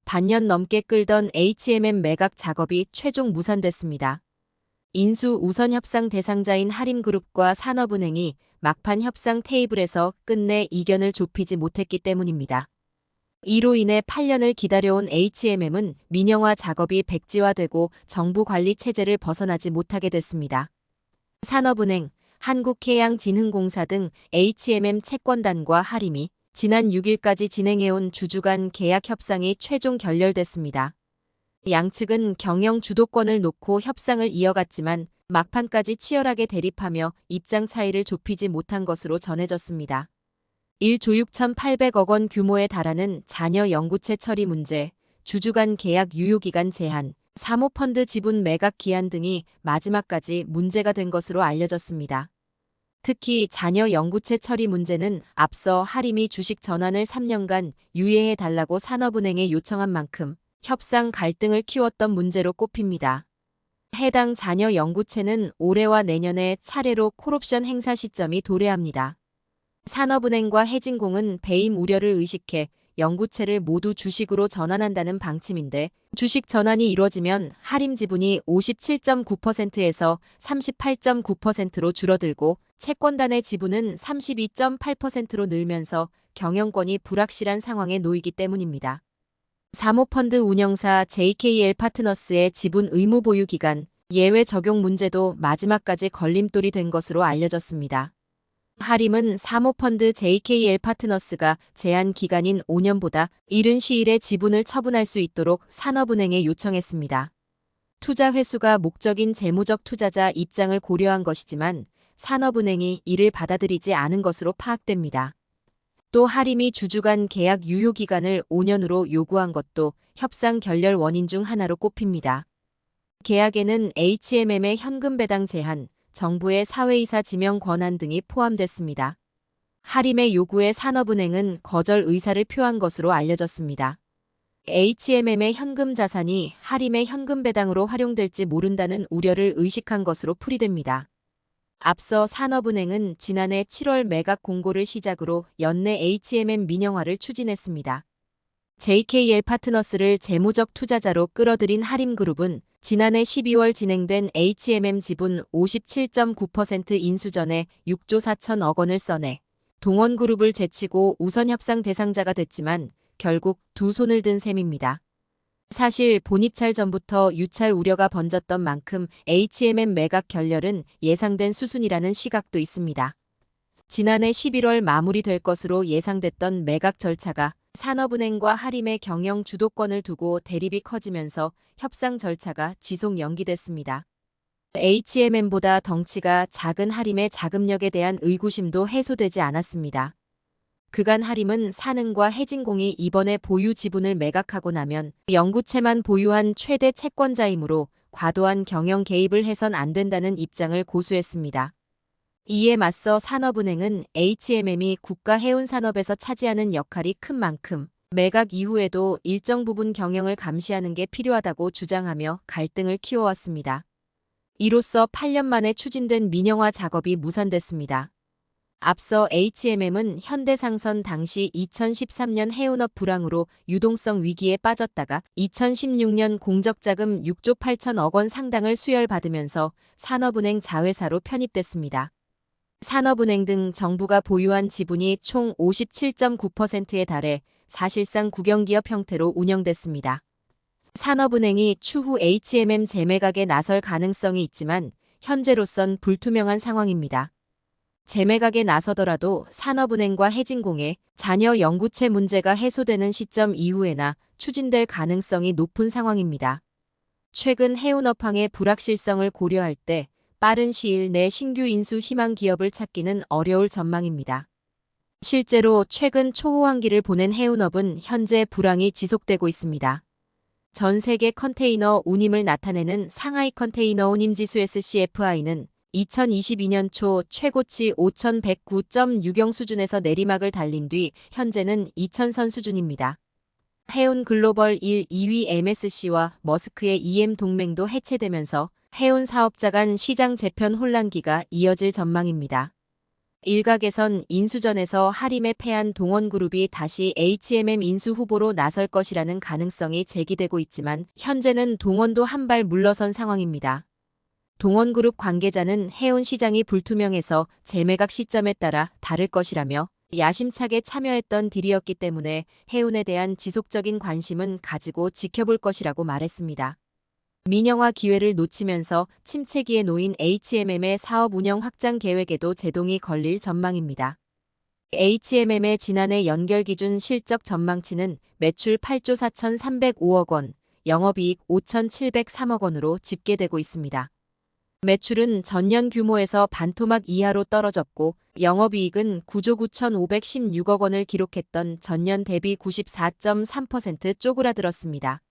반년 넘게 끌던 HMM 매각 작업이 최종 무산됐습니다. 인수 우선 협상 대상자인 하림그룹과 산업은행이 막판 협상 테이블에서 끝내 이견을 좁히지 못했기 때문입니다. 이로 인해 8년을 기다려온 HMM은 민영화 작업이 백지화되고 정부 관리 체제를 벗어나지 못하게 됐습니다. 산업은행, 한국해양진흥공사 등 HMM 채권단과 하림이 지난 6일까지 진행해온 주주 간 계약 협상이 최종 결렬됐습니다. 양측은 경영 주도권을 놓고 협상을 이어갔지만 막판까지 치열하게 대립하며 입장 차이를 좁히지 못한 것으로 전해졌습니다. 1조 6,800억 원 규모에 달하는 자녀 연구체 처리 문제, 주주 간 계약 유효기간 제한, 사모펀드 지분 매각 기한 등이 마지막까지 문제가 된 것으로 알려졌습니다. 특히 자녀 연구체 처리 문제는 앞서 하림이 주식 전환을 3년간 유예해달라고 산업은행에 요청한 만큼 협상 갈등을 키웠던 문제로 꼽힙니다. 해당 자녀 연구체는 올해와 내년에 차례로 콜옵션 행사 시점이 도래합니다. 산업은행과 해진공은 배임 우려를 의식해 연구체를 모두 주식으로 전환한다는 방침인데 주식 전환이 이뤄지면 하림 지분이 57.9%에서 38.9%로 줄어들고 채권단의 지분은 32.8%로 늘면서 경영권이 불확실한 상황에 놓이기 때문입니다. 사모펀드 운영사 JKL 파트너스의 지분 의무 보유 기간, 예외 적용 문제도 마지막까지 걸림돌이 된 것으로 알려졌습니다. 하림은 사모펀드 JKL 파트너스가 제한 기간인 5년보다 이른 시일에 지분을 처분할 수 있도록 산업은행에 요청했습니다. 투자 회수가 목적인 재무적 투자자 입장을 고려한 것이지만 산업은행이 이를 받아들이지 않은 것으로 파악됩니다. 또 하림이 주주 간 계약 유효 기간을 5년으로 요구한 것도 협상 결렬 원인 중 하나로 꼽힙니다. 계약에는 HMM의 현금 배당 제한, 정부의 사회이사 지명 권한 등이 포함됐습니다. 하림의 요구에 산업은행은 거절 의사를 표한 것으로 알려졌습니다. HMM의 현금 자산이 하림의 현금 배당으로 활용될지 모른다는 우려를 의식한 것으로 풀이됩니다. 앞서 산업은행은 지난해 7월 매각 공고를 시작으로 연내 HMM 민영화를 추진했습니다. JKL 파트너스를 재무적 투자자로 끌어들인 하림그룹은 지난해 12월 진행된 HMM 지분 57.9% 인수 전에 6조 4천억 원을 써내 동원그룹을 제치고 우선 협상 대상자가 됐지만 결국 두 손을 든 셈입니다. 사실 본입찰 전부터 유찰 우려가 번졌던 만큼 HMM 매각 결렬은 예상된 수순이라는 시각도 있습니다. 지난해 11월 마무리될 것으로 예상됐던 매각 절차가 산업은행과 하림의 경영 주도권을 두고 대립이 커지면서 협상 절차가 지속 연기됐습니다. HMM보다 덩치가 작은 하림의 자금력에 대한 의구심도 해소되지 않았습니다. 그간 하림은 산은과 해진공이 이번에 보유 지분을 매각하고 나면 연구체만 보유한 최대 채권자이므로 과도한 경영 개입을 해선 안 된다는 입장을 고수했습니다. 이에 맞서 산업은행은 HMM이 국가 해운 산업에서 차지하는 역할이 큰 만큼 매각 이후에도 일정 부분 경영을 감시하는 게 필요하다고 주장하며 갈등을 키워왔습니다. 이로써 8년 만에 추진된 민영화 작업이 무산됐습니다. 앞서 HMM은 현대상선 당시 2013년 해운업 불황으로 유동성 위기에 빠졌다가 2016년 공적자금 6조 8천억 원 상당을 수혈받으면서 산업은행 자회사로 편입됐습니다. 산업은행 등 정부가 보유한 지분이 총 57.9%에 달해 사실상 국영기업 형태로 운영됐습니다. 산업은행이 추후 HMM 재매각에 나설 가능성이 있지만 현재로선 불투명한 상황입니다. 재매각에 나서더라도 산업은행과 해진공의 자녀 연구체 문제가 해소되는 시점 이후에나 추진될 가능성이 높은 상황입니다. 최근 해운업황의 불확실성을 고려할 때 빠른 시일 내 신규 인수 희망 기업을 찾기는 어려울 전망입니다. 실제로 최근 초호황기를 보낸 해운업은 현재 불황이 지속되고 있습니다. 전 세계 컨테이너 운임을 나타내는 상하이 컨테이너 운임지수 SCFI는 2022년 초 최고치 5,109.60 수준에서 내리막을 달린 뒤 현재는 2,000선 수준입니다. 해운 글로벌 1, 2위 MSC와 머스크의 EM 동맹도 해체되면서 해운 사업자 간 시장 재편 혼란기가 이어질 전망입니다. 일각에선 인수전에서 하림에 패한 동원그룹이 다시 HMM 인수 후보로 나설 것이라는 가능성이 제기되고 있지만 현재는 동원도 한 발 물러선 상황입니다. 동원그룹 관계자는 해운 시장이 불투명해서 재매각 시점에 따라 다를 것이라며 야심차게 참여했던 딜이었기 때문에 해운에 대한 지속적인 관심은 가지고 지켜볼 것이라고 말했습니다. 민영화 기회를 놓치면서 침체기에 놓인 HMM의 사업 운영 확장 계획에도 제동이 걸릴 전망입니다. HMM의 지난해 연결 기준 실적 전망치는 매출 8조 4,305억 원, 영업이익 5,703억 원으로 집계되고 있습니다. 매출은 전년 규모에서 반토막 이하로 떨어졌고 영업이익은 9조 9,516억 원을 기록했던 전년 대비 94.3% 쪼그라들었습니다.